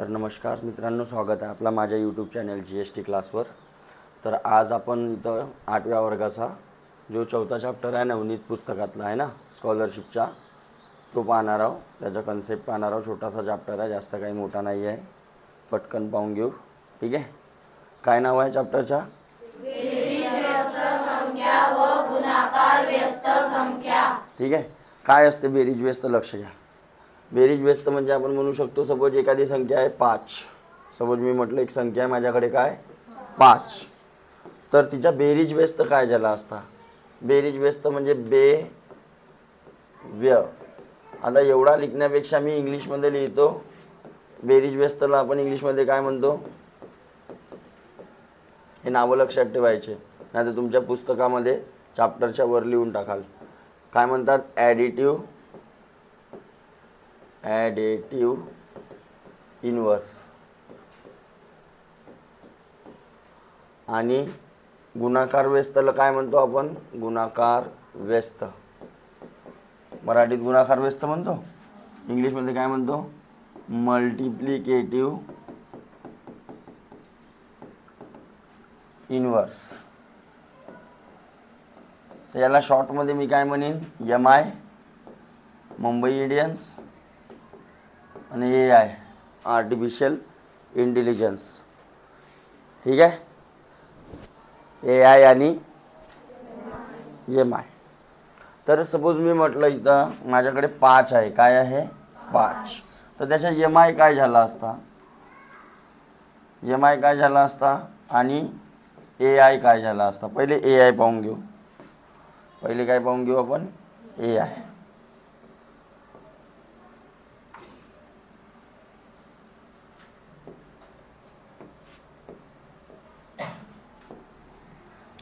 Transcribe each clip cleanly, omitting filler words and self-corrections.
तर नमस्कार मित्रांनो, स्वागत आहे आपला माझ्या यूट्यूब चॅनल GST क्लासवर। तर आज आपण इथं 8व्या वर्गाचा जो चौथा चॅप्टर आहे नवनीत पुस्तकातला आहे ना, स्कॉलरशिपचा, तो पाहणार आहोत। त्याचा कन्सेप्ट पाहणार आहोत। छोटासा चॅप्टर आहे, जास्त काही मोठा नाही आहे, पटकन पाहून घेऊ। ठीक आहे, काय नाव आहे चॅप्टरचा? बेरीज व्यस्त संख्या व गुणाकार व्यस्त संख्या। ठीक आहे, काय असते बेरीज व्यस्त? लक्ष घ्या। बेरीज व्यस्त म्हणजे आपण म्हणू शकतो, सपोज एखादी संख्या आहे 5। सपोज मी म्हटलं एक संख्या आहे माझ्याकडे काय 5, तर तिचा बेरीज व्यस्त काय झाला असता? बेरीज व्यस्त म्हणजे व्यय। आता एवढा लिखण्यापेक्षा मी इंग्लिशमध्ये लिहितो। बेरीज व्यस्तला आपण इंग्लिशमध्ये काय म्हणतो हे नावं लक्षात ठेवायचे, नाहीतर तुमच्या पुस्तकामध्ये चॅप्टरच्या वर लिहून टाकाल। काय म्हणतात? Additive inverse. आणि गुणाकार व्यस्तला काय म्हणतो आपण? गुणाकार व्यस्त। मराठीत गुणाकार व्यस्त म्हणतो, इंग्लिशमध्ये काय म्हणतो? Multiplicative inverse. तर याला शॉर्टमध्ये मी काय म्हणेन? MI, मुंबई इंडियन्स, आणि AI, आर्टिफिशियल इंटेलिजन्स। ठीक आहे, AI आणि MI। तर सपोज मी म्हटलं इथं माझ्याकडे 5 आहे, काय आहे 5, तर त्याचा MI काय झाला असता? MI काय झाला असता आणि AI काय झाला असता? पहिले AI पाहून घेऊ। पहिले काय पाहून घेऊ आपण? AI।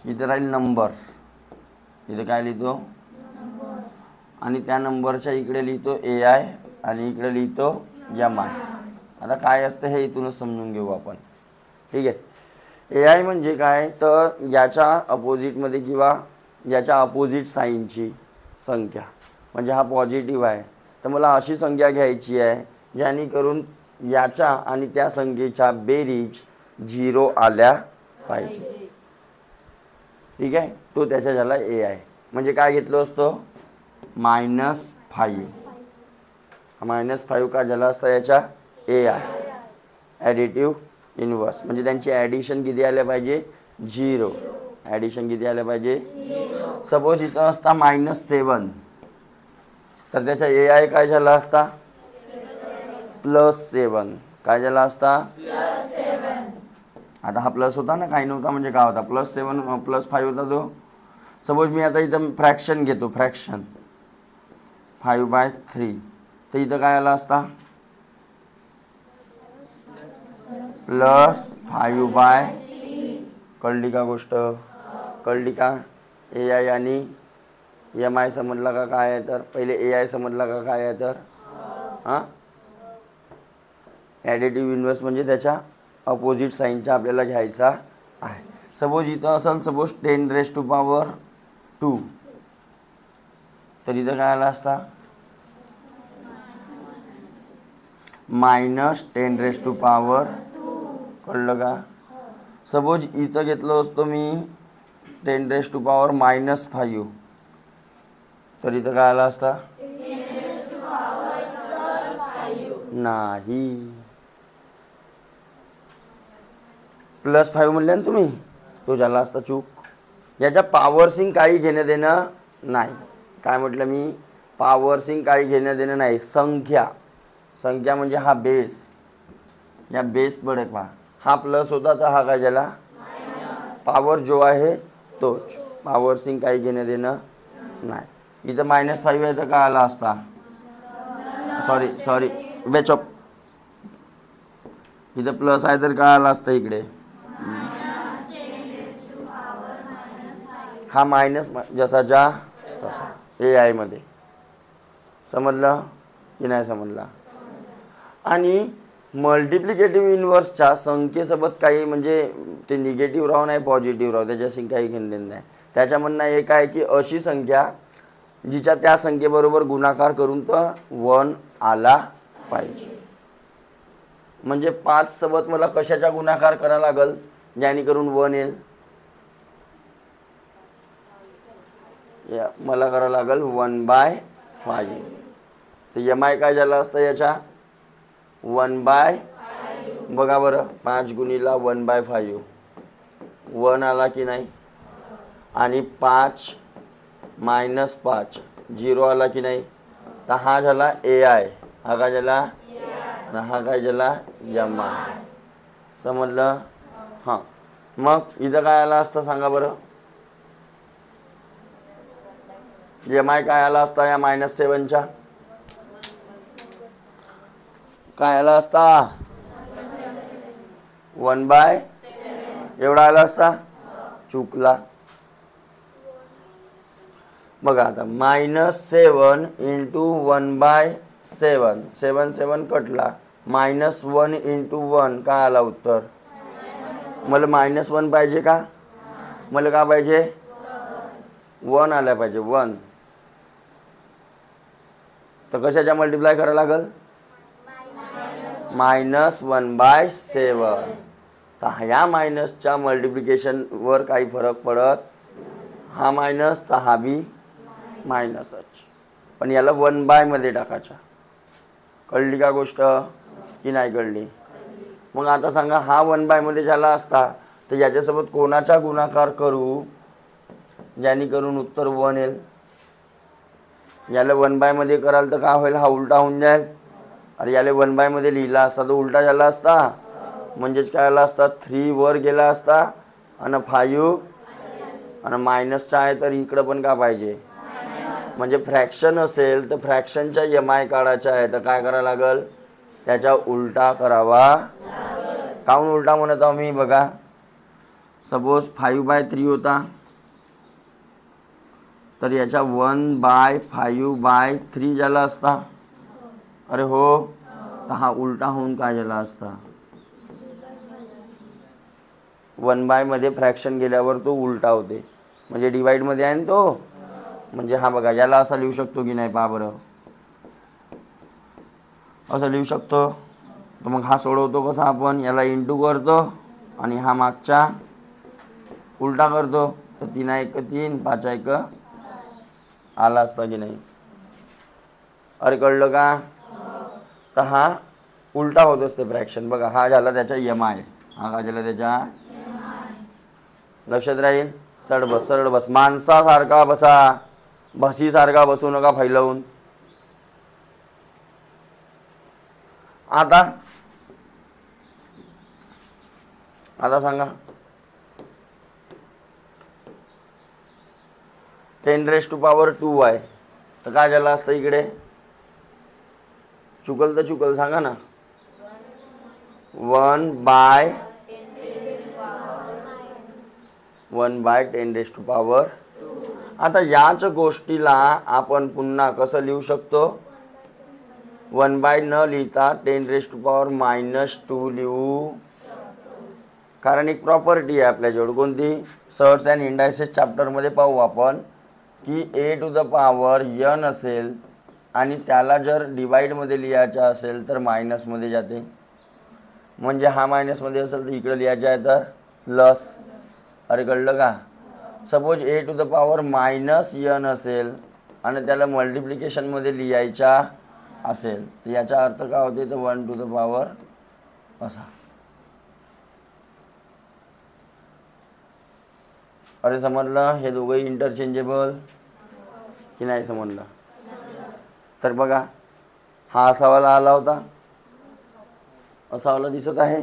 इथे राहील नंबर, इथे काय लिहितो? आणि त्या नंबरच्या इकडे लिहितो AI आणि इकडे लिहितो MI। आता काय असतं हे इथूनच समजून घेऊ आपण। ठीक आहे, AI म्हणजे काय? तर याच्या अपोजिटमध्ये किंवा याच्या अपोजिट साईनची संख्या, म्हणजे हा पॉझिटिव्ह आहे, तर मला अशी संख्या घ्यायची आहे जेणेकरून याच्या आणि त्या संख्येच्या बेरीज 0 आल्या पाहिजे। ठीक आहे, तो त्याचा झाला AI। म्हणजे काय घेतलं असतं? -5। -5 काय झाला असता याच्या? AI, additive inverse. म्हणजे त्यांची ॲडिशन किती आल्या पाहिजे? 0। ॲडिशन किती आल्या पाहिजे? 0। सपोज इथं असता -7, तर त्याचा AI काय झाला असता? +7। काय झाला असता? +7। आता हा प्लस होता ना, काही नव्हता म्हणजे काय होता? +7 +5 होता तो। सपोज मी आता इथं फ्रॅक्शन घेतो, फ्रॅक्शन 5/3, तर इथं काय आला असता? +5/3। कळली का गोष्ट? कळली का? AI आणि MI समजला का काय आहे? तर पहिले AI समजला का काय आहे? तर हां, ॲडिटिव्ह इनवर्स म्हणजे त्याच्या अपोजिट साईनचा आपल्याला घ्यायचा आहे। सपोज इथं असेल, सपोज 10⁻², तर इथं काय आला असता? -10⁻²। कळलं का? सपोज इथं घेतलं असतो मी 10⁻⁻5, तर इथं काय आला असता? नाही, +5 म्हणले ना तुम्ही, तो झाला असता चूक। याच्या पॉवरसिंग काही घेणं देणं नाही। काय म्हटलं मी? पॉवरसिंग काही घेणं देणं नाही। संख्या म्हणजे हा बेस, या बेस पडे पहा, हा प्लस होता तर हा काय झाला? पॉवर जो आहे तोच, पॉवरसिंग काही घेणं देणं नाही। इथं -5 आहे तर काय आला असता? सॉरी बेचॉप, इथं प्लस आहे तर काय आला असतं इकडे? हा मायनस जसाच्या तसा AI मध्ये। समजलं की नाही समजला? आणि मल्टिप्लिकेटिव्ह इनवर्सच्या संख्येसोबत काही म्हणजे ते निगेटिव्ह राहू नाही पॉझिटिव्ह राहू, त्याच्याशी काही घेणं देणं नाही। त्याच्या म्हणणं एक आहे की अशी संख्या जिच्या त्या संख्येबरोबर गुणाकार करून तर 1 आला पाहिजे। म्हणजे 5 सोबत मला कशाचा गुणाकार करावा लागल ज्याने करून 1 येईल? मला करावं लागल 1/5. तर MI काय झाला असतं याच्या? 1/5. बघा बरं, 5 गुणिला 1/5 1 आला की नाही? आणि 5 मायनस 5 0 आला की नाही? तर हा झाला AI, हा काय झाला? आणि हा काय झाला? MI. समजलं? हां, मग इथं काय आला असतं सांगा बरं? MI काय आला असता या -7च्या? काय आला असता? 1/7 एवढा आला असता. चुकला. बघा आता -7 इंटू 1/7, 7 7 कटला, -1 इंटू 1 काय आला उत्तर? मला -1 पाहिजे का? मला काय पाहिजे? 1 आला पाहिजे, 1. तर कशाच्या मल्टिप्लाय करावं लागल? -1/7. तर ह्या मायनसच्या मल्टिप्लिकेशनवर काही फरक पडत? हा मायनस तर हा बी मायनसच, पण याला 1/, मध्ये टाकायचा. कळली का गोष्ट की नाही कळली? मग आता सांगा, हा 1/, मध्ये झाला असता तर याच्यासोबत कोणाचा गुणाकार करू ज्याने करून उत्तर 1 येईल? याला 1/, मध्ये कराल तर काय होईल? हा उलटा होऊन जाईल. अरे याला 1/, मध्ये लिहिला असता तर उलटा झाला असता. म्हणजेच काय आला असता? 3 वर गेला असता आणि 5 आणि मायनसचा आहे तर इकडं पण का पाहिजे? म्हणजे फ्रॅक्शन असेल तर फ्रॅक्शनच्या MI काढायचा आहे तर काय करावं लागल? त्याचा उलटा करावा. काहून उलटा म्हणत आहो मी? बघा, सपोज 5/3 होता तर याच्या 1/5/3 झाला असता. अरे हो, तर हा उलटा होऊन काय झाला असता? 1/, मध्ये फ्रॅक्शन गेल्यावर तो उलटा होते, म्हणजे डिवाइडमध्ये आहे ना तो. म्हणजे हा बघा, याला असा लिहू शकतो की नाही? पहा बरं, असं लिहू शकतो. तर मग हा सोडवतो कसा आपण? याला इंटू करतो आणि हा मागचा उलटा करतो. तर 3 1 3, 5 1 आला असता की नाही? अरे कळलं का? तर हा उलटा होत असते फ्रॅक्शन. बघा, हा झाला त्याचा MI, हा काय झाला त्याच्या? लक्षात राहील. सरळ बस, सरळ बस, माणसासारखा बसा, म्हशीसारखा बसू नका फैलवून. आता सांगा, 10⁻² आहे तर काय झालं असतं इकडे? चुकल तर चुकल सांगा ना. 1/10⁻². आता याच गोष्टीला आपण पुन्हा कसं लिहू शकतो? 1/, न लिहिता 10⁻⁻² लिहू. कारण एक प्रॉपर्टी आहे आपल्याजवळ. कोणती? सर्ट्स अँड इंडायसेस चॅप्टरमध्ये पाहू आपण की a⁴n असेल आणि त्याला जर डिवाइडमध्ये लिहायचं असेल तर मायनसमध्ये जाते. म्हणजे हा मायनसमध्ये असेल तर इकडे लिहायचं आहे तर प्लस. अरे कळलं का? सपोज a⁻−n असेल आणि त्याला मल्टिप्लिकेशनमध्ये लिहायचा असेल तर याचा अर्थ काय होते? तर 1⁻, असा. अरे समजलं? हे दोघंही इंटरचेंजेबल की नाही समजलं? तर बघा, हा असावाला आला होता, असावाला दिसत आहे.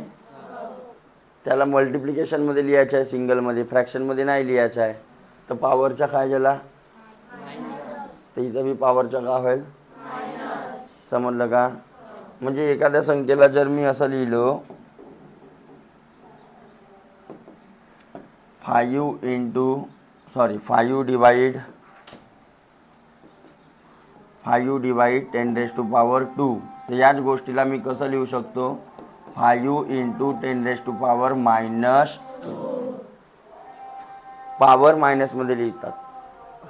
त्याला मल्टिप्लिकेशनमध्ये लिहायचं आहे, सिंगलमध्ये, फ्रॅक्शनमध्ये नाही लिहायचं आहे. तर पॉवरचा काय झाला? तर इथं बी पॉवरचा काय होईल? समजलं का? म्हणजे एखाद्या संख्येला जर मी असं लिहिलो 5 डिवाइड 10⁻², तर याच गोष्टीला मी कसं लिहू शकतो? 5 × 10⁻⁻². पॉवर मायनसमध्ये लिहितात.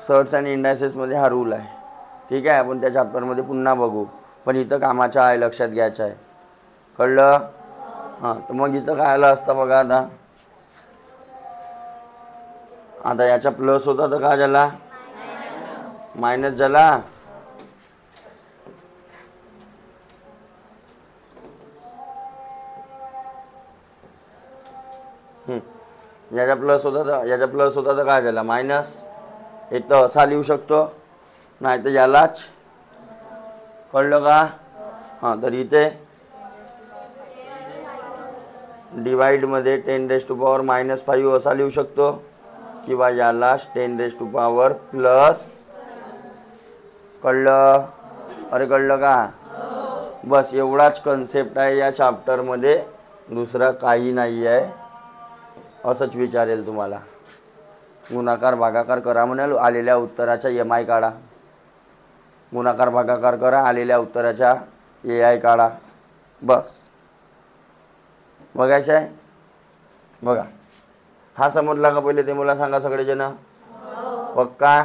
सर्ट्स अँड इंडायसेसमध्ये हा रूल आहे. ठीक आहे, आपण त्या चॅप्टरमध्ये पुन्हा बघू, पण इथं कामाचं आहे, लक्षात घ्यायचं आहे. कळलं? हां, तर मग इथं काय आलं असतं बघा. आता याचा प्लस होता तर काय झाला, मायनस झाला. याचा प्लस होता तर काय झाला, मायनस. एक तर असा लिहू शकतो, नाही तर यालाच. कळलं का? हां, तर इथे डिवाइडमध्ये 10⁻⁻5 असा लिहू शकतो, किंवा यालाच 10⁻+. कळलं? अरे कळलं का? बस एवढाच कन्सेप्ट आहे या चॅप्टरमध्ये, दुसरं काही नाही आहे. असंच विचारेल तुम्हाला. गुणाकार भागाकार करा म्हणाल, आलेल्या उत्तराचा MI काढा. गुणाकार भागाकार करा, आलेल्या उत्तराचा AI काढा. बस बघायचं आहे. बघा, हा समजला का पहिले ते मला सांगा सगळेजण. पक्का?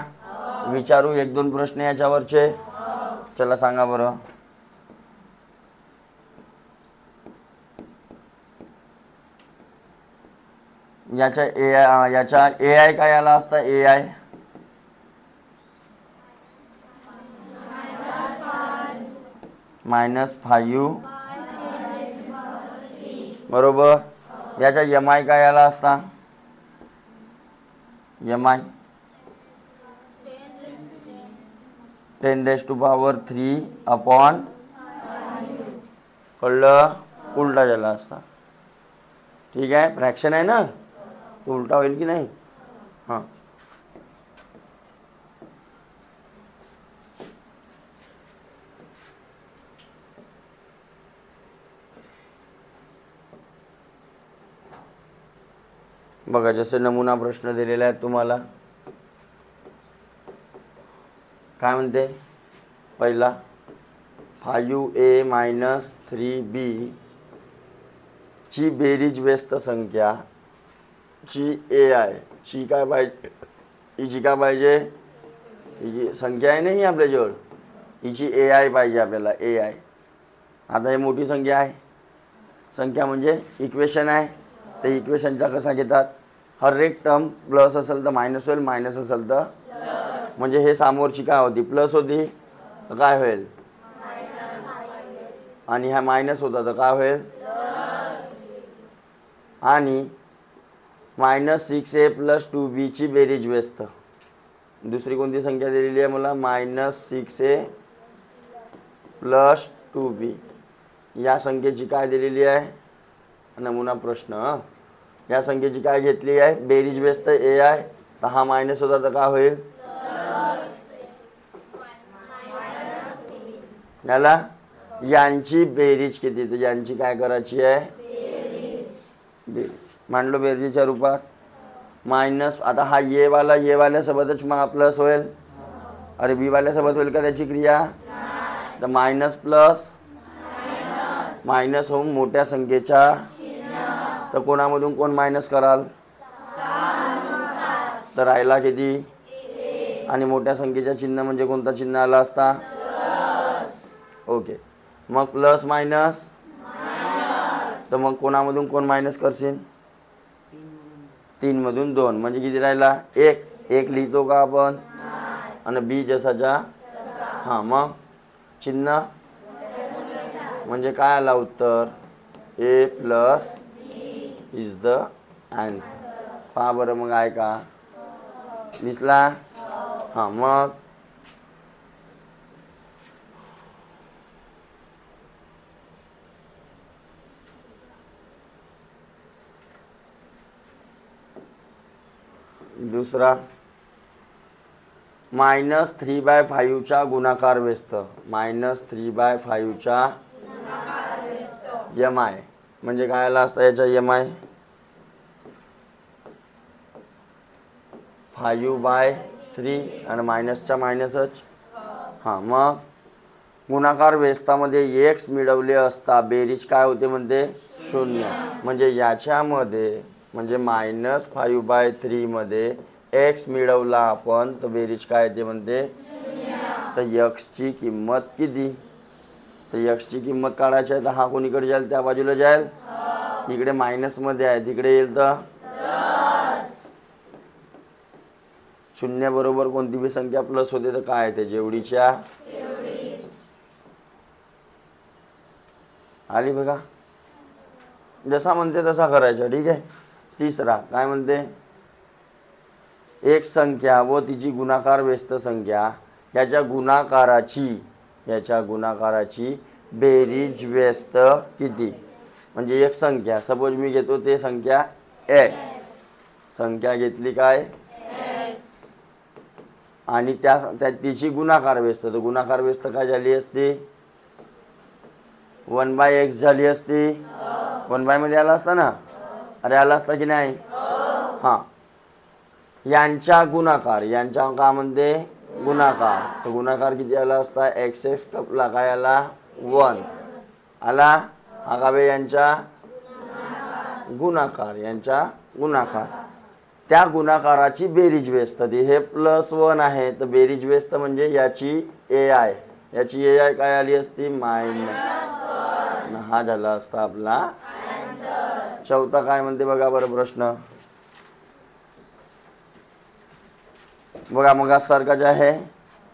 विचारू 1-2 प्रश्न याच्यावरचे. चला सांगा बरं. याचा AI काय आला असता, AI -5 बरोबर. याचा MI काय आला असता, MI 10⁻3/5. कळलं? उलटा झाला असता. ठीक आहे, फ्रॅक्शन आहे ना, तो उलटा होईल की नाही. हां, बघा जसे नमुना प्रश्न दिलेला आहे तुम्हाला. काय म्हणते पहिला, 5A - 3B ची बेरीज व्यस्त संख्या ची AI ची काय पाहिजे, हिची काय पाहिजे, हिची संख्या आहे नाही आपल्याजवळ, हिची AI पाहिजे आपल्याला, AI. आता हे मोठी संख्या आहे, संख्या म्हणजे इक्वेशन आहे, ते इक्वेशनचा कसा घेतात, हर एक टर्म प्लस असेल तर मायनस होईल, मायनस असेल तर म्हणजे हे समोरची काय होती, प्लस होती तर काय होईल, आणि हा मायनस होता तर काय होईल, आणि -6A + 2B ची बेरीज व्यस्त. दुसरी कोणती संख्या दिलेली आहे मला, -6A + 2B. या संख्येची काय दिलेली आहे, नमुना प्रश्न. या संख्येची काय घेतली आहे, बेरीज व्यस्त AI. तर हा मायनस होता तर काय होईल, याला यांची बेरीज किती, तर यांची काय करायची आहे, बेरीज. मांडलो बेरजेच्या रूपात. मायनस, आता हा ये वाल्यासोबतच मग प्लस होईल. अरे बी वाल्यासोबत होईल का त्याची क्रिया, तर मायनस प्लस मायनस होऊन मोठ्या संख्येच्या, तर कोणामधून कोण मायनस कराल, तर राहिला किती, आणि मोठ्या संख्येच्या चिन्ह म्हणजे कोणता चिन्ह आला असता, ओके. मग प्लस मायनस, तर मग कोणामधून कोण मायनस करशील, 3 मधून 2 म्हणजे किती राहिला, 1 लिहितो का आपण, आणि बी जसाच्या. हां, मग चिन्ह म्हणजे काय आला उत्तर, A + इज द आन्सर. पहा बरं मग आहे का, दिसला. हां, मग दुसरा, -3/5 चा गुणाकार व्यस्त. -3/5 चा MI म्हणजे काय आला असता, याचा MI 5/3 आणि मायनसचा मायनसच. हां, मग गुणाकार व्यस्तामध्ये x मिळवले असता बेरीज काय होते म्हणते, 0. म्हणजे याच्यामध्ये म्हणजे -5/3 मध्ये x मिळवला आपण तर बेरीज काय येते म्हणते, तर x ची किंमत किती, तर x ची किंमत काढायची आहे, तर हा कोणीकडे जाईल, त्या बाजूला जाईल. इकडे मायनस मध्ये आहे, तिकडे येईल तर शून्य बरोबर कोणती बी संख्या प्लस होते तर काय येते, जेवढीच्या आली बघा. जसा म्हणते तसा करायचा. ठीक आहे. तिसरा काय म्हणते, एक संख्या व तिची गुणाकार व्यस्त संख्या याच्या गुणाकाराची बेरीज व्यस्त किती. म्हणजे एक संख्या सपोज मी घेतो ते संख्या एक्स, संख्या घेतली काय आणि त्या तिची गुणाकार व्यस्त, तर गुणाकार व्यस्त काय झाली असती, 1/x झाली असती. 1 मध्ये आला असता ना, अरे आला असता की नाही. हां, यांच्या गुणाकार, यांच्या का म्हणते गुणाकार, तर गुणाकार किती आला असता, x कपला काय आला 1 आला. हा का बे यांच्या गुणाकार, यांच्या गुणाकार, त्या गुणाकाराची बेरीज व्यस्त ती हे +1 आहे, तर बेरीज व्यस्त म्हणजे याची AI, याची AI काय आली असती -1. हा झाला असता आपला. चौथा काय म्हणते बघा बरं प्रश्न, बघा मग सारखाच आहे,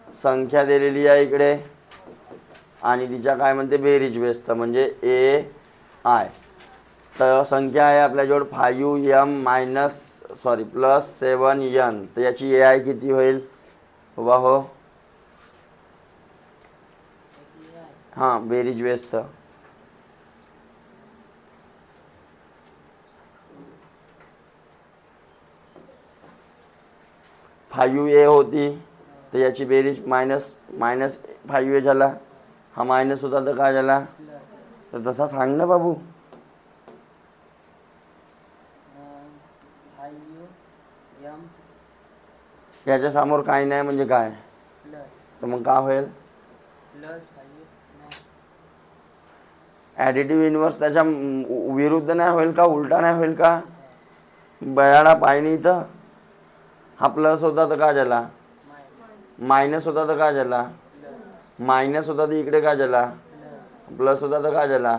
संख्या दिलेली आहे इकडे आणि तिच्या काय म्हणते बेरीज व्यस्त म्हणजे AI. तर संख्या आहे आपल्याजवळ 5m +7n, तर याची AI किती होईल उभा हो. हां, बेरीज व्यस्त. -5a होती तर याची बेरीज -5a झाला. हा मायनस होता तर काय झाला, तर तसा सांग ना बाबू. याच्या समोर काही नाही म्हणजे काय, तर मग काय होईल ॲडिटिव्ह इन्व्हर्स त्याच्या विरुद्ध नाही होईल का, उलटा नाही होईल का, बयाडा पायनी. इथं हा प्लस होता तर काय झाला, मायनस होता तर काय झाला, मायनस होता तर इकडे काय झाला प्लस होता तर काय झाला.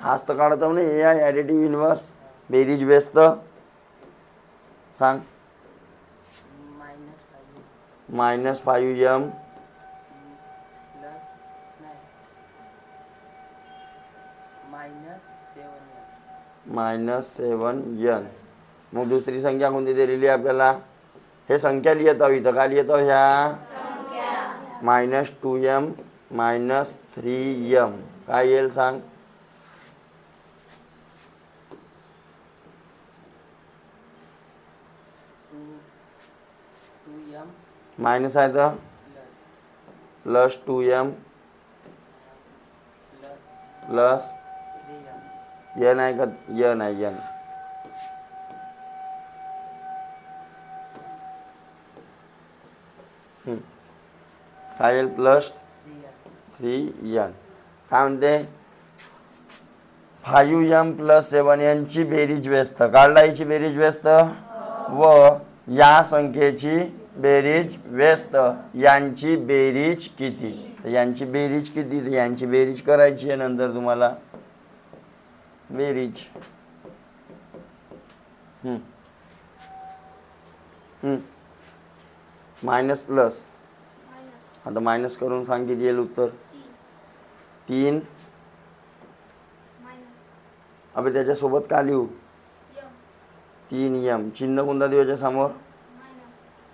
हाच तर काढतो ना AI ॲडिटिव्ह इन्व्हर्स बेरीज व्यस्त. सांग -5m -7n. मग दुसरी संख्या कोणती दिलेली आपल्याला, हे संख्या लिहित आहोत इथं, काय लिहित आहोत ह्या -2m -3m, काय येईल सांग. मायनस आहे तर +2m प्लस n आहे का, n आहे n. काय येईल +3n. काय म्हणते 5m +7n ची बेरीज व्यस्त काढला, याची बेरीज व्यस्त व या संख्येची बेरीज व्यस्त यांची बेरीज किती. तर यांची बेरीज किती, तर यांची बेरीज करायची आहे नंतर तुम्हाला बेरीज. मायनस प्लस, आता मायनस करून सांग किती येईल उत्तर 3. अबे त्याच्यासोबत का लिहू 3m, चिन्ह कोणता देऊ याच्या समोर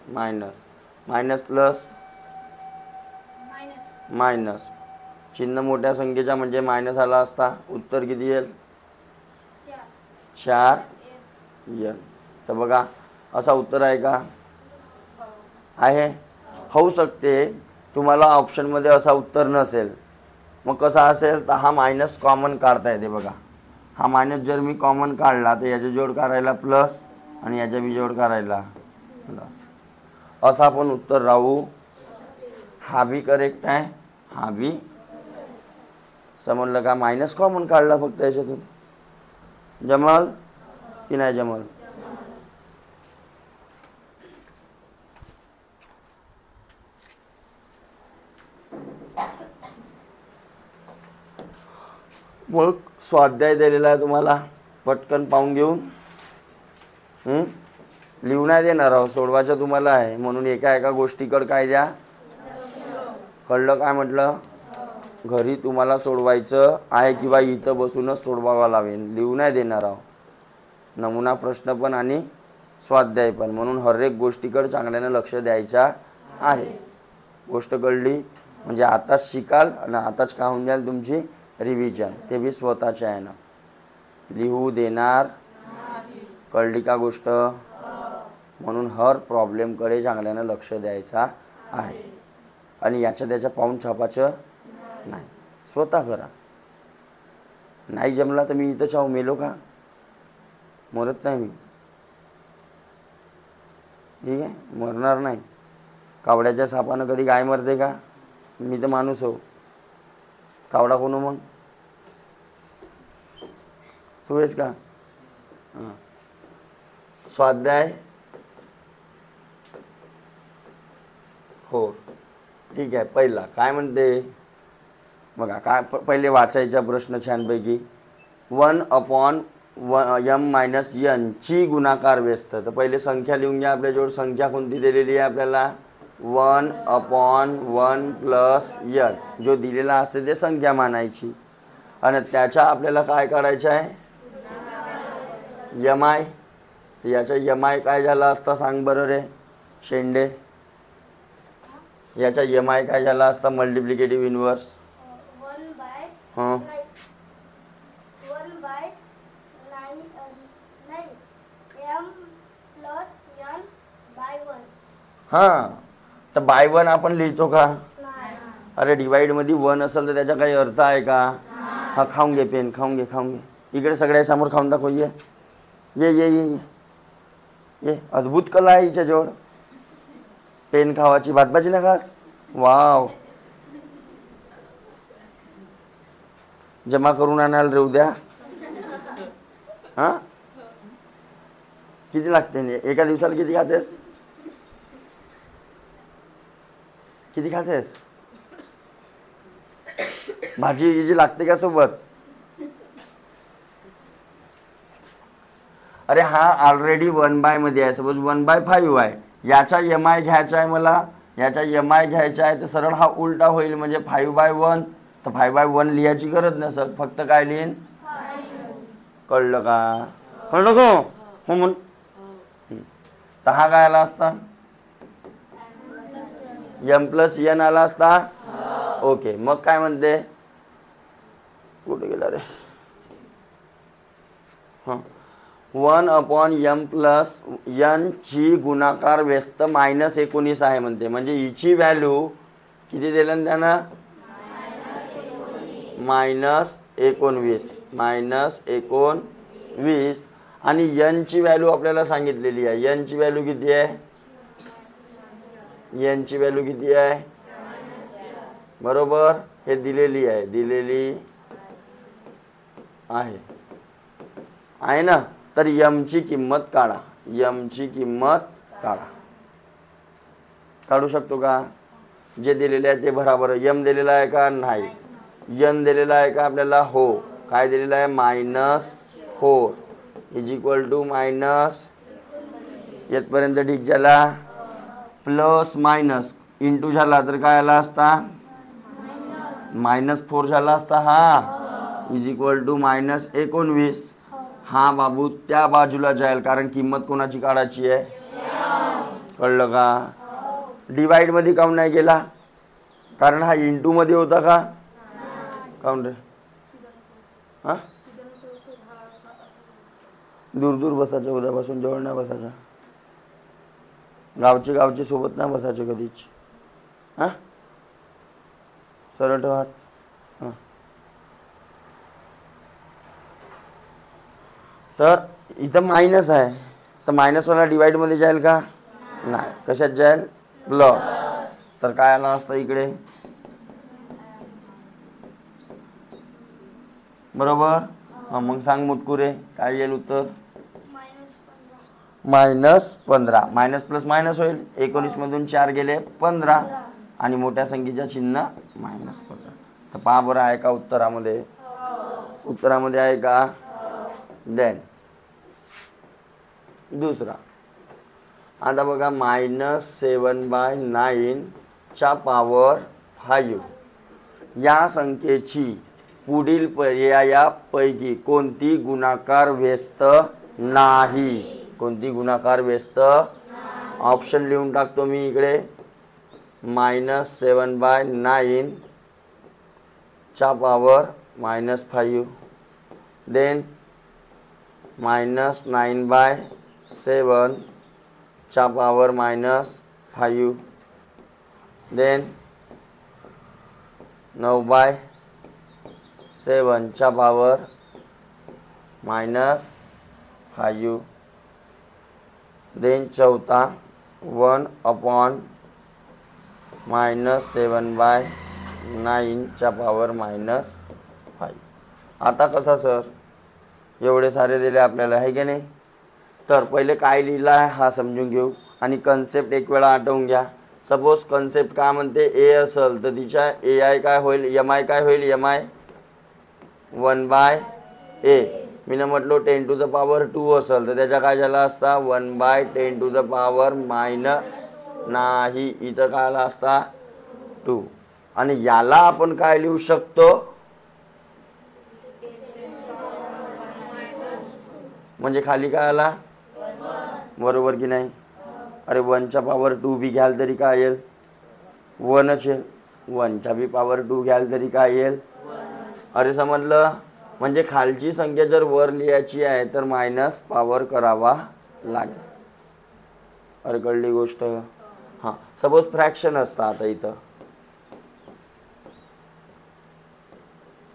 मायनस, मायनस प्लस मायनस, चिन्ह मोठ्या संख्येचा म्हणजे मायनस आला असता, उत्तर किती येईल 4n. तर बघा असा उत्तर आहे का, आहे. होऊ शकते तुम्हाला ऑप्शनमध्ये असा उत्तर नसेल, मग कसा असेल तर हा मायनस कॉमन काढता येते. बघा हा मायनस जर मी कॉमन काढला तर याच्या जोड करायला प्लस आणि याच्या बी जोड करायला प्लस, असा पण उत्तर राहू. हा बी करेक्ट आहे, हा बी. समजलं का, मायनस कॉमन काढला फक्त याच्यातून. जमल की नाही जमल. मग स्वाध्याय दिलेला आहे तुम्हाला पटकन पाहून घेऊन लिहू नाही देणार आहोत, सोडवायचं तुम्हाला आहे. म्हणून एका एका गोष्टीकडे काय द्या. कळलं काय म्हटलं. घरी तुम्हाला सोडवायचं आहे किंवा इथं बसूनच सोडवावं लागेल, लिहू नाही देणार आहोत. नमुना प्रश्न पण आणि स्वाध्याय पण, म्हणून हर एक गोष्टीकडे चांगल्यानं लक्ष द्यायचं आहे. गोष्ट कळली म्हणजे आताच शिकाल आणि आताच का होऊन जाईल तुमची रिव्हिजन, ते बी स्वतःच्या आहे ना. लिहू देणार. कळली का गोष्ट. म्हणून हर प्रॉब्लेमकडे चांगल्यानं लक्ष द्यायचं आहे. आणि याच्या त्याच्या पाहून छापाचं नाही, स्वतः करा. नाही जमला तर मी इथंच आहो, मेलो का, मरत नाही मी, ठीक आहे, मरणार नाही. कावड्याच्या सापानं कधी गाय मरते का. मी तर माणूस हो, कावडा कोण मग, तू आहेस का. हां, स्वाध्याय हो, ठीक आहे. पहिला काय म्हणते बघा, काय पहिले वाचायचा प्रश्न छानपैकी. 1/m-n ची गुणाकार व्यस्त. तर पहिले संख्या लिहून घ्या. आपल्याजवळ संख्या कोणती दिलेली आहे आपल्याला, 1/1 + n. जो दिलेला असते ते संख्या मानायची आणि त्याच्या आपल्याला काय काढायचं आहे, mi. तर याचा mi काय झाला असता सांग बरं रे शेंडे. याचा mi काय झाला असता मल्टिप्लिकेटिव्ह इनव्हर्स. 1/9 m+n/1. हां, तर बाय 1 आपण लिहितो का. अरे डिवाइडमध्ये 1 असेल तर त्याचा काही अर्थ आहे का. हा, खाऊन घे पेन, खाऊन घे, खाऊन घे. इकडे सगळ्यासमोर खाऊन दाखव. ये ये ये ये ये, अद्भुत कला आहे हिच्याजवळ, पेन खावाची. भातभाजी ना खास. वाव, जमा करून आणायला रे उद्या. हां, किती लागते एका दिवसाला, किती खातेस, किती खातेस. भाजी जी लागते का सोबत. अरे हा ऑलरेडी 1/, मध्ये आहे. सपोज 1/5 आहे. याचा mi घ्यायचा आहे मला, याचा mi घ्यायचा आहे. तर सरळ हा उलटा होईल, म्हणजे 5/1. तर 5/1 लिहायची गरज नसत, फक्त काय लिहीन. कळलं का. कळलं का हो म्हण. तर हा काय आला असता, m+n आला असता. ओके, मग काय म्हणते, कुठे गेला रे. हां, 1/m+n ची गुणाकार व्यस्त -19 आहे म्हणते. म्हणजे हिची व्हॅल्यू किती दिलं त्यानं, -19 आणि n ची व्हॅल्यू आपल्याला सांगितलेली आहे. n ची व्हॅल्यू किती आहे, n ची व्हॅल्यू किती आहे, बरोबर. हे दिलेली आहे, दिलेली आहे ना. तर m ची किंमत काढा, m ची किंमत काढा. काढू शकतो का. जे दिलेले आहे ते बरोबर. m दिलेला आहे का, नाही. n दिलेला आहे का आपल्याला, हो. काय दिलेलं आहे, -4 = येथपर्यंत ठीक झाला. प्लस मायनस इंटू झाला तर काय आला असता, -4 झाला असता. हा = -19. हा बाबू त्या बाजूला जाईल, कारण किंमत कोणाची काढायची आहे. कळलं का. डिवाइड मध्ये काऊन नाही गेला, कारण हा इंटू मध्ये होता का. काऊन रे. हा, दूर दूर बसायचं, उद्यापासून जवळ नाही बसायचं. गावचे सोबत नाही बसायचे कधीच. हां, सरळ ठेवा. हां, तर इथं मायनस आहे, तर मायनसवाला डिवाइडमध्ये जाईल का, नाही. कशात जाईल, प्लस. तर काय आला असतं इकडे, बरोबर. हां, मग सांग मुटकुरे काय येईल उत्तर, -15. मायनस प्लस मायनस होईल. 19 मधून 4 गेले 15 आणि मोठ्या संख्येच्या चिन्ह -15. तर पहा बरं आहे का उत्तरामध्ये, उत्तरामध्ये आहे का. देन दुसरा, आता बघा -7/9 च्या पॉवर 5 या संख्येची पुढील पर्यायापैकी कोणती गुणाकार व्यस्त नाही? कोणती गुणाकार व्यस्त? ऑप्शन लिहून टाकतो मी इकडे. -7/9 च्या पॉवर -5, देन -9/7 च्या पॉवर -5, देन 9/7 च्या पॉवर -5, देन चौथा 1/-7/9 च्या पॉवर -5. आता कसा सर, एवढे सारे दिले आपल्याला, आहे की नाही? तर पहिले काय लिहिलं आहे हा समजून घेऊ आणि कन्सेप्ट एक वेळा आठवून घ्या. सपोज कन्सेप्ट काय म्हणते, ए असेल तर तिच्या ए आय काय होईल, एम आय काय होईल, एम आय 1/a. मी न म्हटलो 10⁻²2 असेल तर त्याच्या काय झाला असता, 1/10⁻⁻, नाही, इथं काय आला असता 2. आणि याला आपण काय लिहू शकतो, म्हणजे खाली काय आला, बरोबर की नाही? अरे 1च्या पॉवर 2 बी घ्याल तरी काय येईल, 1च येईल. 1च्या बी पॉवर 2 घ्याल तरी काय येईल. अरे समजलं? म्हणजे खालची संख्या जर वर लिहायची आहे तर मायनस पॉवर करावा लागेल. अरे कळली गोष्ट? हां, सपोज फ्रॅक्शन असतं आता इथं,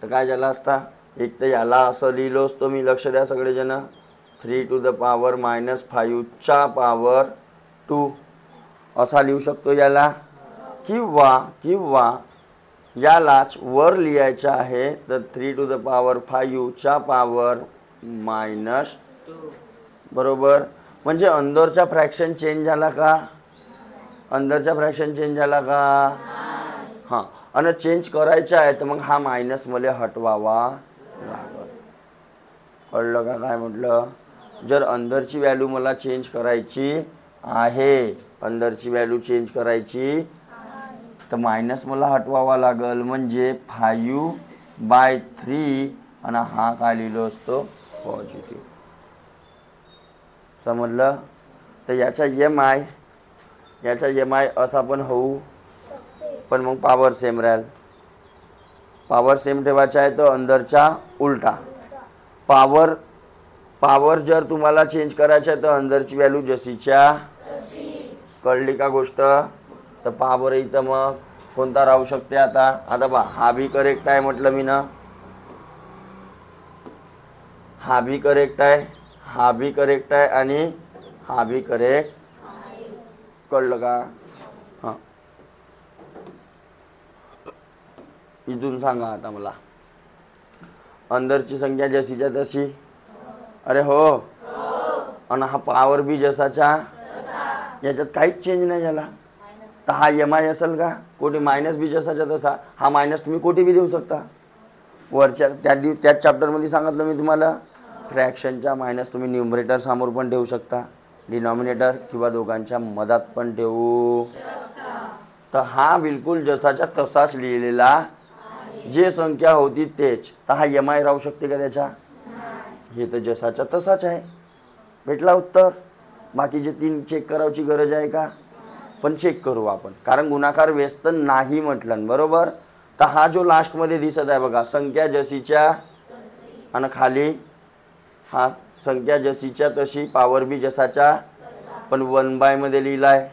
तर काय झाला असता, एक तर याला असं लिहिलो असतो मी, लक्ष द्या सगळेजण, 3⁻⁻5 च्या पॉवर 2 असा लिहू शकतो याला. किंवा यालाच वर लिहायचं आहे तर 3⁻5 च्या पॉवर -2, बरोबर. म्हणजे अंदरचा फ्रॅक्शन चेंज झाला का, अंदरचा फ्रॅक्शन चेंज झाला का? हां, आणि चेंज करायचा आहे तर मग हा मायनस मला हटवावा लागेल. कळलं का काय म्हटलं? जर अंदरची व्हॅल्यू मला चेंज करायची आहे, अंदरची व्हॅल्यू चेंज करायची तर मायनस मला हटवावा लागेल. म्हणजे 5/3 आणि हा काय लिहिलो असतो, पॉझिटिव्ह. समजलं? तर याचा एम आय असा पण होऊ, पण मग पॉवर सेम राहील. पॉवर सेम ठेवायचा आहे तर अंदरचा उलटा. पॉवर जर तुम्हाला चेंज करायचं आहे तर अंदरची व्हॅल्यू जशीच्या. कळली का गोष्ट? तर पॉवर इथं मग कोणता राहू शकते आता बा, हा बी करेक्ट आहे म्हटलं मी ना, हा बी करेक्ट आहे, हा बी करेक्ट आहे आणि हा बी करेक्ट. कळलं का? हां, इथून सांगा आता मला, अंदरची संख्या जशीच्या तशी. अरे हो, आणि हा पॉवर बी जसाच्या, याच्यात काहीच चेंज नाही झाला. तर हा एम आय असेल का, कोटी मायनस बी जसाच्या तसा. हा मायनस तुम्ही कोटी बी देऊ शकता. वरच्या त्याच चॅप्टरमध्ये सांगितलं मी तुम्हाला, फ्रॅक्शनच्या मायनस तुम्ही न्यूमरेटर समोर पण ठेवू शकता, डिनॉमिनेटर किंवा दोघांच्या मधात पण ठेवू. तर हा बिलकुल जसाच्या तसाच लिहिलेला, जे संख्या होती तेच. तर हा एम आय राहू शकते का त्याच्या? हे तर जसाच्या तसाच आहे. भेटला उत्तर. बाकीचे 3 चेक करायची गरज आहे का? पण चेक करू आपण, कारण गुणाकार व्यस्त नाही म्हटलं, बरोबर. तर हा जो लास्टमध्ये दिसत आहे बघा, संख्या जशीच्या आणि खाली हा संख्या जशीच्या तशी, पॉवर बी जसाच्या, पण 1/, मध्ये लिहिला आहे,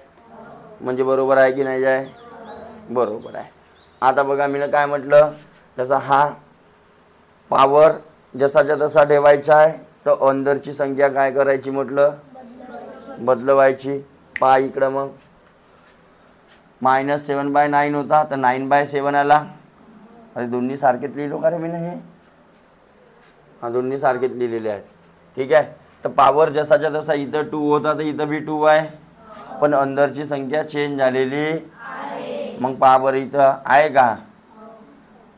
म्हणजे बरोबर आहे की नाही आहे? बरोबर आहे. आता बघा मी काय म्हटलं, जसा हा पॉवर जसाच्या तसा ठेवायचा आहे तर अंदरची संख्या काय करायची म्हटलं, बदलवायची. पहा इकडं मग -7/9 होता तर 9/7 आला. अरे दोन्ही सारखेच लिहिलो का रे मी हे? हा, दोन्ही सारखेच लिहिलेले आहेत. ठीक आहे. तर पॉवर जसाच्या तसा इथं 2 होता तर इथं बी 2 आहे, पण अंदरची संख्या चेंज झालेली आहे. मग पॉवर इथं आहे का,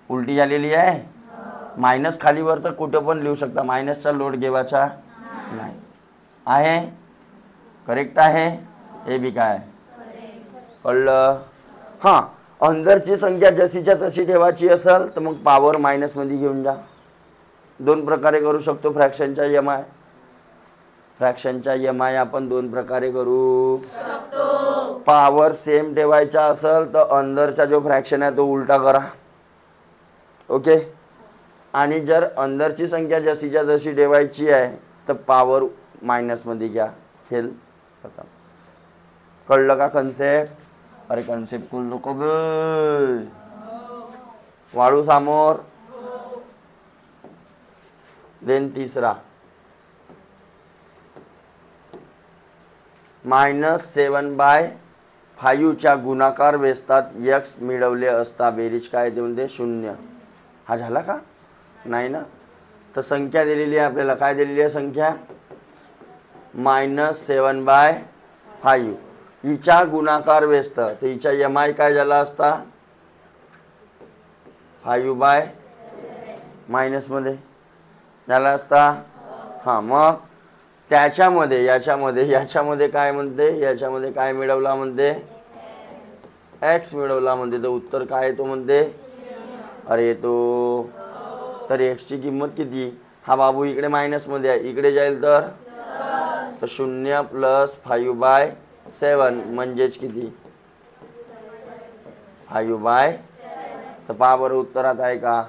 उलटी झालेली आहे. मायनस खालीवर तर कुठं पण लिहू शकता, मायनसचा लोड घेवायचा नाही. आहे करेक्ट आहे. हे बी काय कळलं. हां, अंदरची संख्या जशीच्या तशी ठेवायची असेल तर मग पॉवर मायनसमध्ये घेऊन जा. दोन प्रकारे करू शकतो फ्रॅक्शनच्या EMI. फ्रॅक्शनच्या EMI आपण दोन प्रकारे करू शकतो. पॉवर सेम ठेवायचा असेल तर अंदरचा जो फ्रॅक्शन आहे तो उलटा करा. ओके. आणि जर अंदरची संख्या जशीच्या जशी ठेवायची आहे तर पॉवर मायनसमध्ये घ्या. फेल करता. कळलं का कन्सेप्ट. अरे कन्सेप्ट कळू नको ग. वाळू समोर. देन तिसरा -7/5 गुणाकार व्यस्तात x मिळवले असता बेरीज काय ते म्हणते 0. हा झाला का नाही ना. तर संख्या दिलेली आहे आपल्याला. काय दिलेली आहे संख्या -7/5. हिच्या गुणाकार व्यस्त तर हिच्या EMI काय झाला असता 5/- मायनसमध्ये झाला असता. हां, मग त्याच्यामध्ये याच्यामध्ये काय म्हणते, याच्यामध्ये काय मिळवला म्हणते x मिळवला म्हणते. तर उत्तर काय येतो म्हणते. अरे येतो. तर एक्सची किंमत किती. हा बाबू इकडे मायनसमध्ये आहे, इकडे जाईल तर 0 + 5/7 म्हणजेच किती 5/. तर पहा बरं उत्तरात आहे का.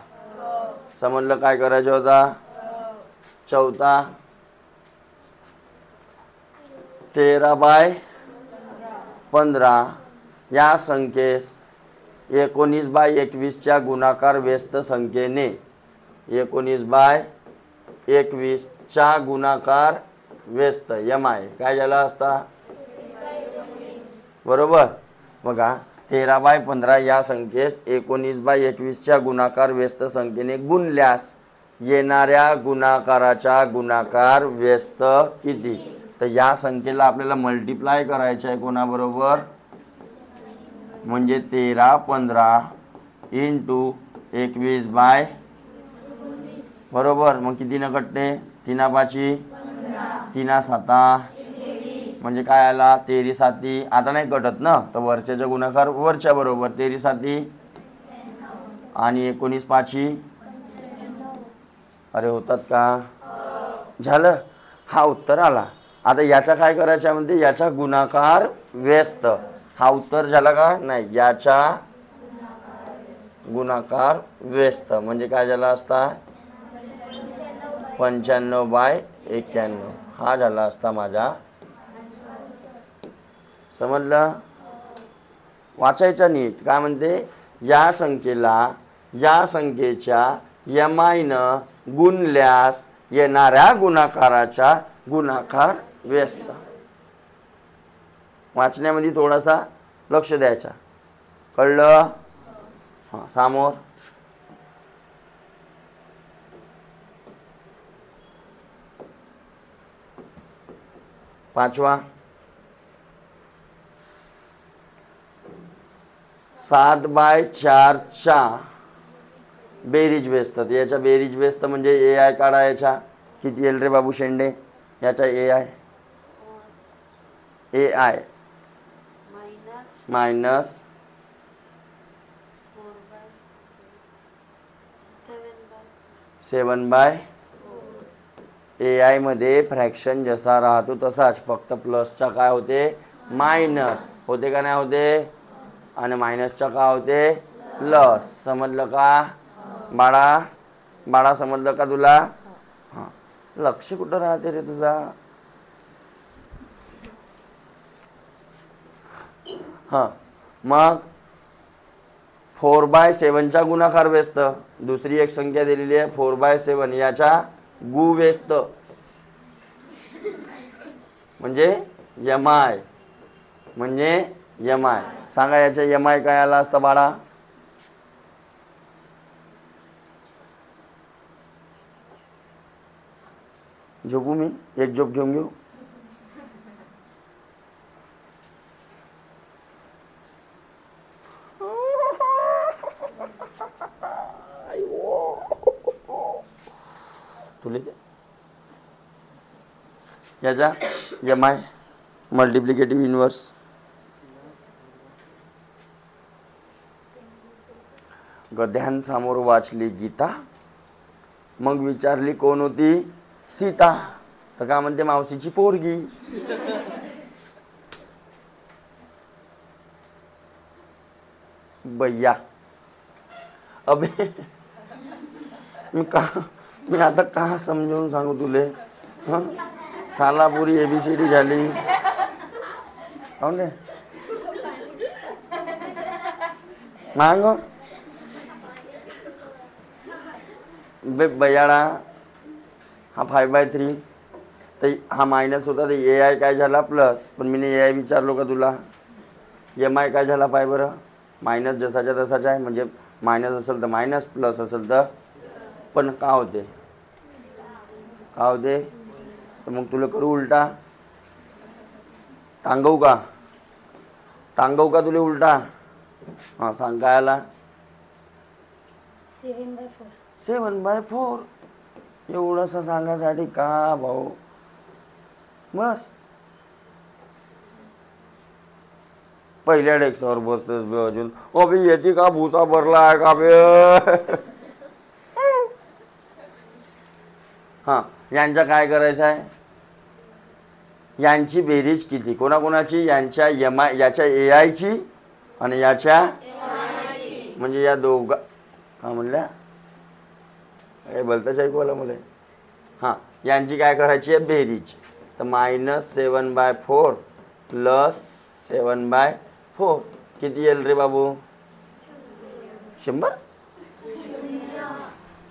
समजलं काय करायचं होता. चौथा 13/15 या संख्येस 19/21 गुणाकार व्यस्त संख्येने 19/21 गुणाकार व्यस्त EMI काय झाला असता बरोबर. बघा 13/15 या संख्येस 19/21 गुणाकार व्यस्त संख्येने गुणल्यास येणाऱ्या गुणाकाराचा गुणाकार व्यस्त किती. तर या संख्येला आपल्याला मल्टिप्लाय करायचं आहे कोणाबरोबर म्हणजे 13/15 × 21/. बरोबर. मग किती न कटणे 3/5 3/7 म्हणजे काय आला 13/7. आता नाही कटत ना. तर वरच्याचा गुणाकार वरच्या बरोबर 13/7 आणि 19/5. अरे होतात का. झालं. हा उत्तर आला. आता याचा काय करायचं आहे म्हणते याचा गुणाकार व्यस्त. हा उत्तर झाला का नाही. याचा गुणाकार व्यस्त म्हणजे काय झाला असता 95/91. हा झाला असता माझा. समजलं. वाचायचं नीट. काय म्हणते या संख्येला या संख्येच्या EMI न गुणल्यास येणाऱ्या गुणाकाराचा गुणाकार व्यस्त. वाचण्यामध्ये थोडासा लक्ष द्यायचा. कळलं. हां, समोर पाचवा 7/4 बेरीज व्यस्त. याच्या बेरीज व्यस्त म्हणजे AI काढा. याच्या किती येईल रे बाबू शेंडे. याचा AI मायनस 7/. AI मध्ये फ्रॅक्शन जसा राहतो तसाच फक्त प्लसचा काय होते मायनस होते का नाही होते आणि मायनसचा काय होते प्लस. समजलं का बाळा समजलं का तुला. हां, लक्ष कुठं राहते रे तुझा. हां, मग 4/7 गुणाकार व्यस्त. दुसरी एक संख्या दिलेली आहे 4/7 याचा गु व्यस्त म्हणजे EMI सांगा याचा EMI काय आला असता बाळा. झोपू मी एक झोप घेऊन घेऊ. याचा एम आय मल्टिप्लिकेटिव्ह इन्व्हर्स. गध्यांसमोर वाचली गीता, मग विचारली कोण होती सीता, तर का म्हणते मावशीची पोरगी. भैया अबे मी आता का समजावून सांगू तुले. हं सालापुरी ABCD झाली काऊन रे मांग बे बयाडा. हा 5/3 तर हा मायनस होता, तर AI काय झाला प्लस. पण मी AI विचारलो का तुला. MI काय झाला पाय बरं. मायनस जसाच्या तसाच आहे, म्हणजे मायनस असेल तर मायनस, प्लस असेल तर पण का होते तर मग तुला करू उलटा. टांगवू का तुला उलटा. हां सांग काय आला. 7/4. एवढंसं सांगायसाठी का भाऊ. बस पहिल्या डेस्कवर बसतेस बे अजून. बी येते का भुसा भरला आहे का बे. हां यांचा काय करायचं आहे. यांची बेरीज किती कोणाकोणाची. यांच्या MI याच्या AIची आणि याच्या म्हणजे या दोघा का म्हणल्या हे बोलताच ऐकवायला मला. हां यांची काय करायची आहे बेरीज. तर -7/4 प्लस 7/4 किती येईल रे बाबू. 100.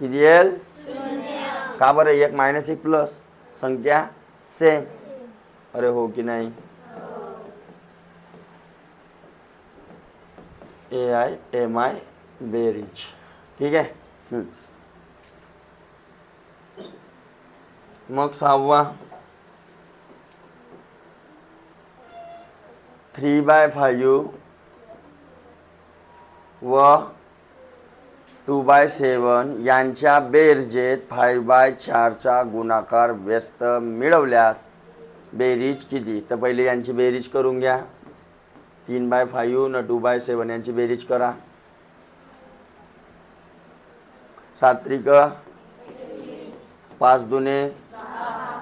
किती येईल का बरं. 1 - 1 प्लस संख्या सेम. अरे हो की नाही. AI MI बेरीज ठीक आहे. मग 6वा 3/5 व 2/7 यांच्या बेरजेत 5/4चा गुणाकार व्यस्त मिळवल्यास बेरीज किती. तर पहिले यांची बेरीज करून घ्या. 3/5 न 2/7 यांची बेरीज करा. 7 त्रिक 5 दुने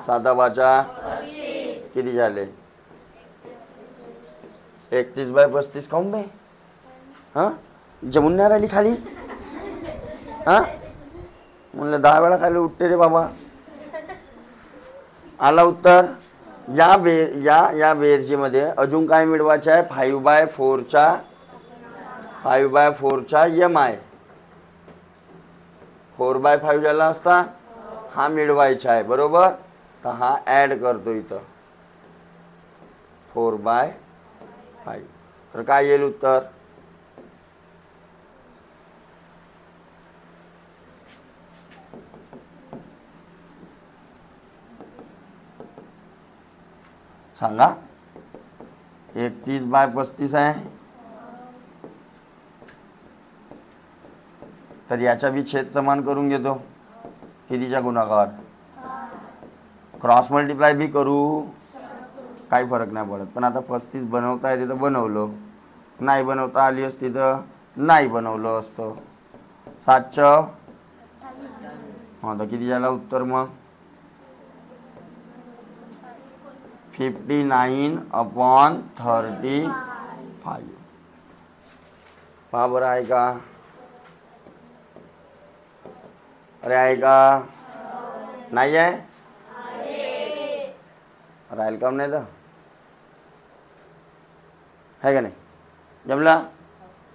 7/5 किती झाले 31/35 काऊन बे. हां जमून नाही राहिली खाली. हां म्हणलं 10 वेळा खाली उठते रे बाबा. आला उत्तर. या बेरजेमध्ये अजून काय मिळवायचं आहे. 5/4चा MI 4/5 झाला असता हा मिळवायचा आहे बरोबर. तर हा ॲड करतो इथं 4/5. तर काय येईल उत्तर. सांगा 31/35 आहे. तर याचा बी छेद समान करून घेतो. कितीच्या गुणाकार. क्रॉस मल्टिप्लाय बी करू काही फरक नाही पडत. पण आता 35 बनवता येते तर बनवलं. नाही बनवता आली असती तर नाही बनवलं असतं. 7 हां तर किती झाला उत्तर मग 59/35. पहा बरं आहे का. अरे आहे का नाही आहे. राहील काम नाही तर आहे का नाही. जमला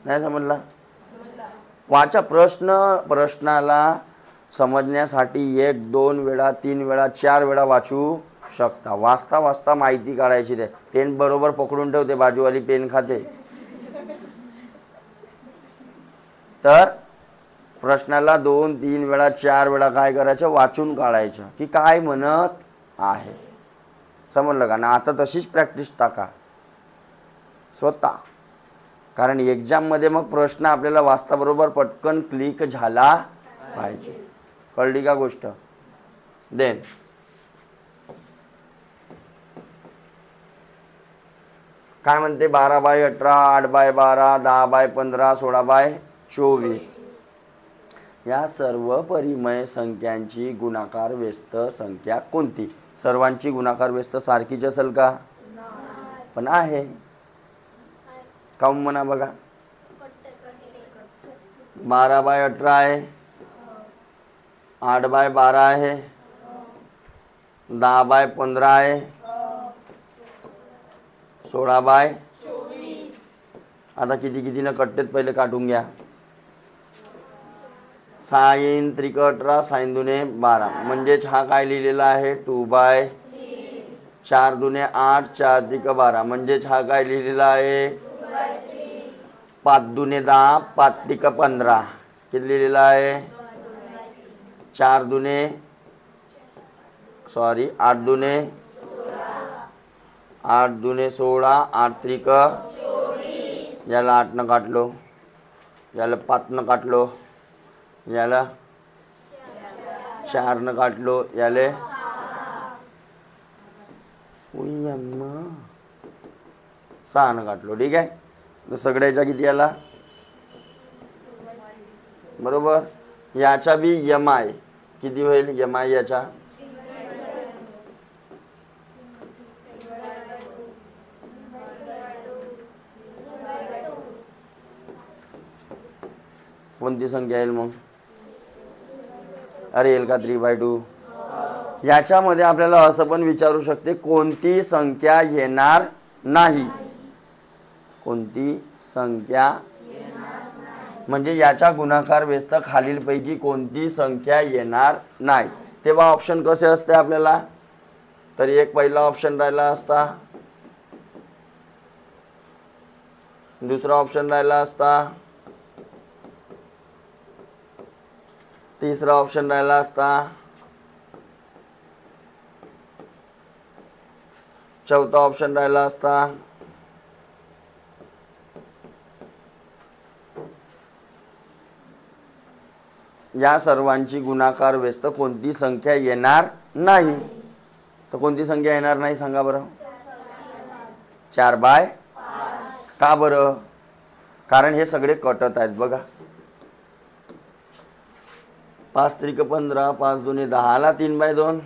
नाही समजला. वाचा प्रश्नाला समजण्यासाठी 1 2 वेळा 3 वेळा 4 वेळा वाचू शकता. वाचता माहिती काढायची. ते पेन बरोबर पकडून ठेवते. बाजूवाली पेन खाते. तर प्रश्नाला 2 3 वेळा 4 वेळा काय करायचं वाचून काढायचं की काय म्हणत आहे. समजलं का ना. आता तशीच प्रॅक्टिस टाका स्वतः. कारण एक्झाममध्ये मग प्रश्न आपल्याला वाचताबरोबर पटकन क्लिक झाला पाहिजे. कळली का गोष्ट. देन काय म्हणते 12/18, 8/12, 10/15, 16/24. या सर्व परिमेय संख्यांची गुणाकार व्यस्त संख्या कोणती? सर्वांची गुणाकार व्यस्त सारखीच असेल का? पण आहे. काऊन म्हणा बघा. 12/18 आहे, 8/12 आहे, 10/15 आहे, 16/24. आता कितीनं कटतेत पहिले काढून घ्या. 6 त्रिक 18, 6 दुने 12, म्हणजेच हा काय लिहिलेला आहे 2/3. 4 दुने 8, 4 त्रिक 12, म्हणजेच हा काय लिहिलेला आहे 5 दुने 10, 5 त्रिक 15, किती लिहिलेला आहे 8 दुने 16, 8 त्रिक, याला 8 काटलो, याला 5 काटलो, याला 4 काटलो, याले 6 काटलो. ठीक आहे. तर सगळ्याच्या किती आला बरोबर. याचा बी यम आहे किती होईल यम आहे याचा कोणती संख्या येईल मग? अरे येईल का 3/2. याच्यामध्ये आपल्याला असं पण विचारू शकते कोणती संख्या येणार नाही. कोणती संख्या म्हणजे याचा गुणाकार व्यस्त खालीलपैकी कोणती संख्या येणार नाही. तेव्हा ऑप्शन कसे असते आपल्याला? तर एक पहिला ऑप्शन राहिला असता, दुसरा ऑप्शन राहिला असता, तिसरा ऑप्शन राहिला असता, चौथा ऑप्शन राहिला असता, या सर्वांची गुणाकार व्यस्त कोणती संख्या येणार नाही. तर कोणती संख्या येणार नाही सांगा बरं? 4/5. का बरं? कारण हे सगळे कटत आहेत बघा. 5 त्रिक 15, 5 दुने 10 ला 3/2,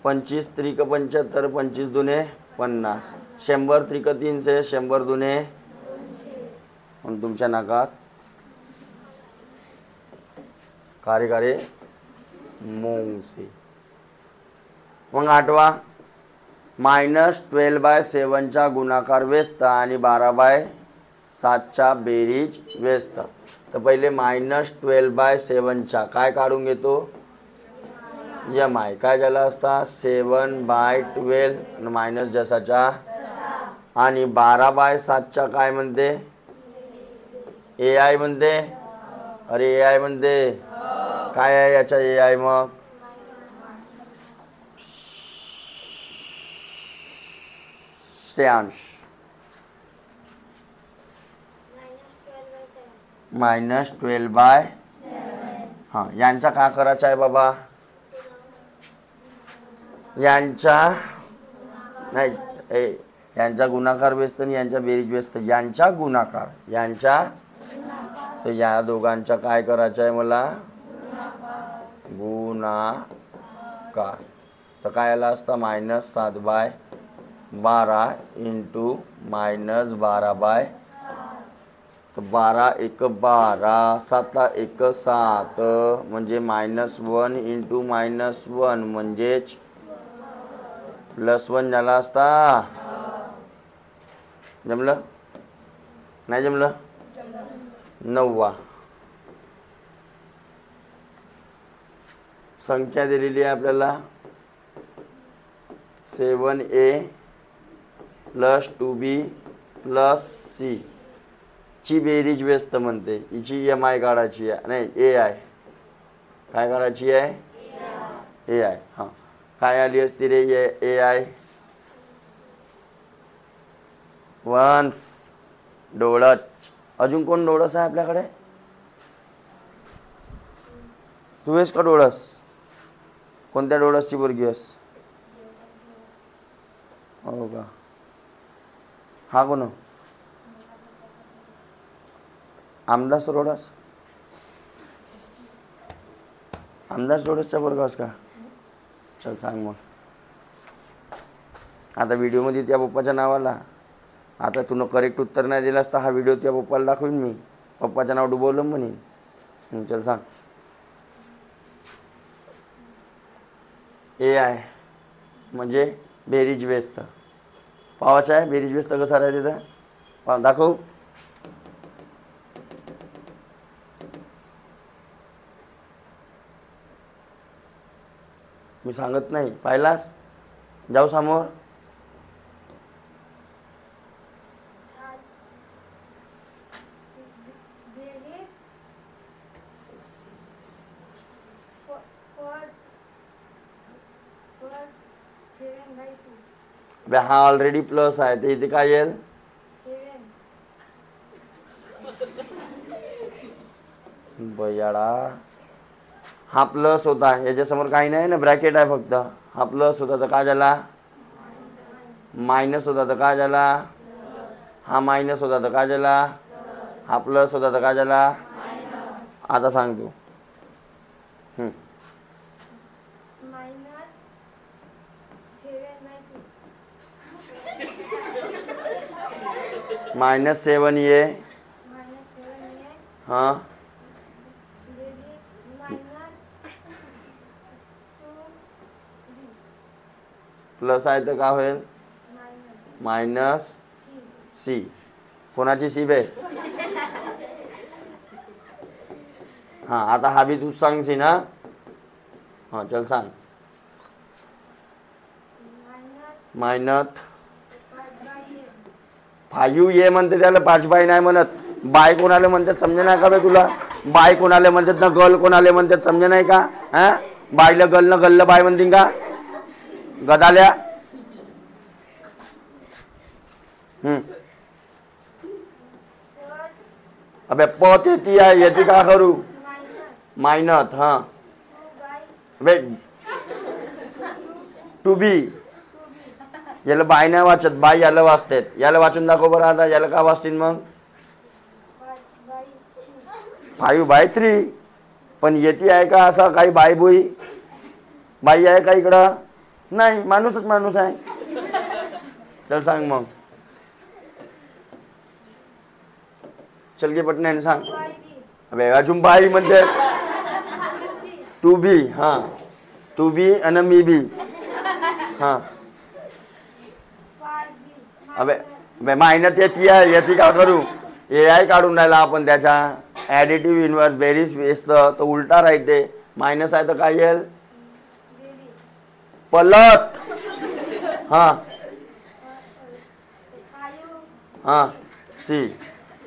25 त्रिक 75, 25 दुने 50, 100 त्रिक 300, 100 दुने, पण तुमच्या नाकात कारे मोंगसे. मग 8वा -12/7 गुणाकार व्यस्त आणि 12/7 बेरीज व्यस्त. तर पहिले -12/7 काय काढून घेतो यम आहे. काय झाला असता 7/12 मायनस जसाच्या, आणि 12/7 काय म्हणते ए आय म्हणते. अरे ए आय म्हणते काय आहे याचा ए आय मग श्रेयांश -12/7. हां यांचा का करायचा आहे बाबा? यांचा नाही यांचा गुणाकार व्यस्त आणि यांचा बेरीज व्यस्त. यांचा गुणाकार यांचा, तर या दोघांचा काय करायचं आहे मला गुणाकार. तर काय आला असता -7/12 इंटू -12/7. तर 12 × 1 = 12, 7 × 1 = 7, म्हणजे -1 इंटू -1 म्हणजेच +1 झाला असता. जमलं नाही जमलं? 9वा संख्या दिलेली आहे आपल्याला 7a + 2b + c ची बेरीज व्यस्त म्हणते. हिची एम आय काढायची आहे, नाही ए आय काय काढायची आहे ए आय. हां काय आली असती रे ए आय? वंस डोळस. अजून कोण डोळस आहे आपल्याकडे? तू आहेस का डोळस? कोणत्या डोळसची पोरगी आहेस? हो का? हा कोण आमदास रोडस आमदास रोडसचा वर्गास का चल सांग मग आता व्हिडिओमध्ये त्या पप्पाच्या नावाला आता तुनं करेक्ट उत्तर नाही दिलास तर हा व्हिडिओ त्या पप्पाला दाखवीन मी पप्पाचं नाव डुबवलं म्हणेन चल सांग ए आहे म्हणजे बेरीज व्यस्त पावाचं आहे बेरीज व्यस्त कसा राहते तिथं पा दाखव मी सांगत नाही पाहिलास जाऊ समोर बे हा ऑलरेडी प्लस आहे ते इथे काय येईल बयाडा हा प्लस होता याच्यासमोर काही नाही ना ब्रॅकेट आहे फक्त हा प्लस होता तर काय झाला मायनस होता तर काय झाला हा मायनस होता तर काय झाला हा प्लस होता तर काय झाला आता सांग तू -7 ये हाँ प्लस आहे तर काय होईल -C कोणाची सी बे हाँ आता हा बी तू सांगशी ना हाँ चल सांग -5 ये म्हणते त्याला 5 बाय नाही म्हणत बाय कोणाला म्हणतात समजे नाही का बे तुला बाय कोणाला म्हणतात ना गल कोणाला म्हणतात समजे नाही का हा बायला गल ना गल्ल बाय म्हणतील का गदाल्या अबे पत येती आहे येते का करू मायनत हा अबे टू बी याला बाय नाही वाचत बाय याला वाचतात याला वाचून दाखव बरं आता याला का वाचतील मग 5/3 पण येती आहे का असा काही बाई बुई बाई आहे का इकडं नाही माणूसच माणूस आहे चल सांग मग चल गे पटण्याने सांग अबे अजून बाई म्हणतेस टू बी हां टू बी आणि मी बी हां अबे अबे मायनत येती का करू ए आय काढून राहिला आपण त्याच्या ॲडिटिव्ह इन्व्हर्स बेरीज व्यस्त तो उलटा राहते मायनस आहे तर काय येईल पलट हां हां सी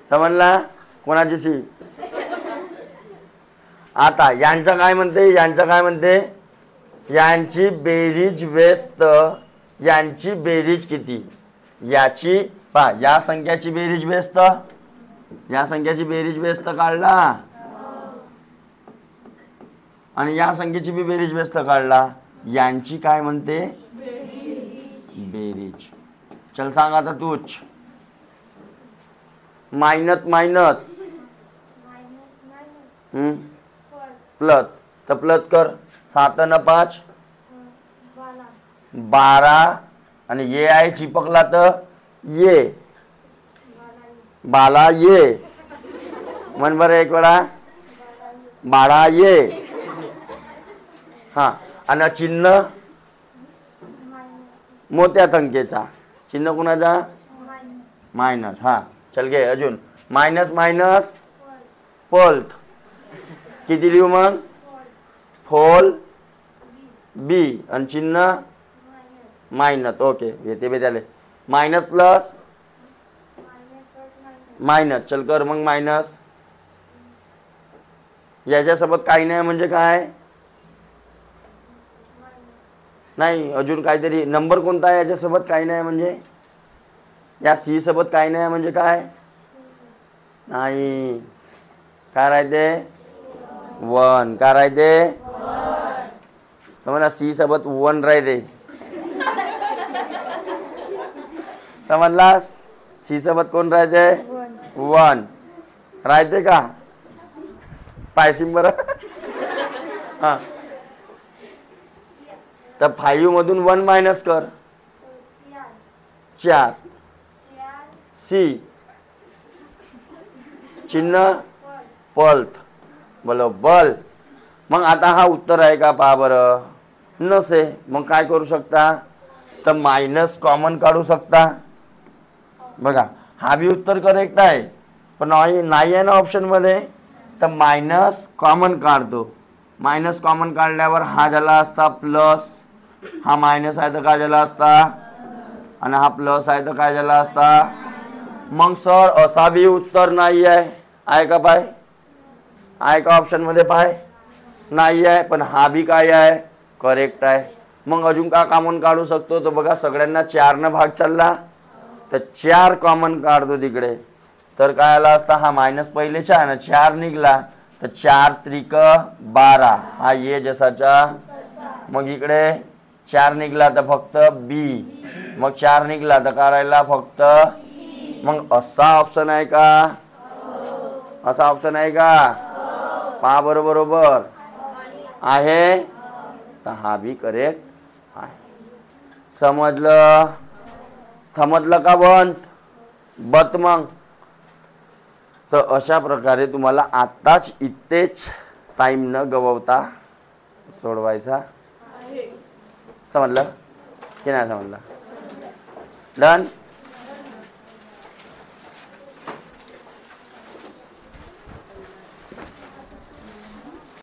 समजला कोणाची सी आता यांचं काय म्हणते यांची बेरीज व्यस्त यांची बेरीज किती याची पहा या संख्याची बेरीज व्यस्त या संख्याची बेरीज व्यस्त काढला आणि या संख्येची बी बेरीज व्यस्त काढला यांची काय म्हणते बेरीज चल सांग आता तूच मायनत प्लस तर प्लस कर 7 आणि 5 12 आणि ये आहे चिपकला तर ये 12 ये मन बरं एक वेळा 12 ये हां आणि चिन्ह मोठ्या संख्येचा चिन्ह कुणाचा मायनस हां चल घे अजून मायनस पल्थ किती लिहू मग फोल बी आणि चिन्ह मायनस ओके येते बे त्याले मायनस प्लस मायनस चल कर मग मायनस याच्यासोबत काही नाही म्हणजे काय नाही अजून काहीतरी नंबर कोणता आहे याच्यासोबत काही नाही म्हणजे या सी सोबत काही नाही म्हणजे काय नाही काय राहते 1 काय राहते समजला सी सोबत 1 राहते समजलास सी सोबत कोण राहते 1 राहते का पायसिंग बरं हा तर 5 मधून 1 मायनस कर 4 सी चिन्ह पल्थ बरोबर मग आता हा उत्तर आहे का पहा बरं नसे मग काय करू शकता तर मायनस कॉमन काढू शकता बघा हा बी उत्तर करेक्ट आहे पण नाही आहे ना ऑप्शन मध्ये तर मायनस कॉमन काढतो मायनस कॉमन काढल्यावर हा झाला असता प्लस हा मायनस आहे तर काय झाला असता आणि हा प्लस आहे तर काय झाला असता मग सर असा बी उत्तर नाही आहे का पाय आहे का ऑप्शन मध्ये पाय नाही आहे पण हा बी काय आहे करेक्ट आहे मग अजून का कॉमन काढू शकतो तो बघा सगळ्यांना 4 न भाग चालला तर 4 कॉमन काढतो तिकडे तर काय आला असता हा मायनस पहिलेचा आणि 4 निघला तर 4 त्रिक 12 हा ये जसाचा मग इकडे 4 निघला तर फक्त बी मग 4 निघला तर करायला फक्त मग असा ऑप्शन आहे का असा ऑप्शन आहे का पहा बरोबर आहे तर हा बी करेक्ट आहे समजलं का बत मग तर अशा प्रकारे तुम्हाला आत्ताच इथेच टाइम न गववता सोडवायचा समजलं की नाही समजलं डन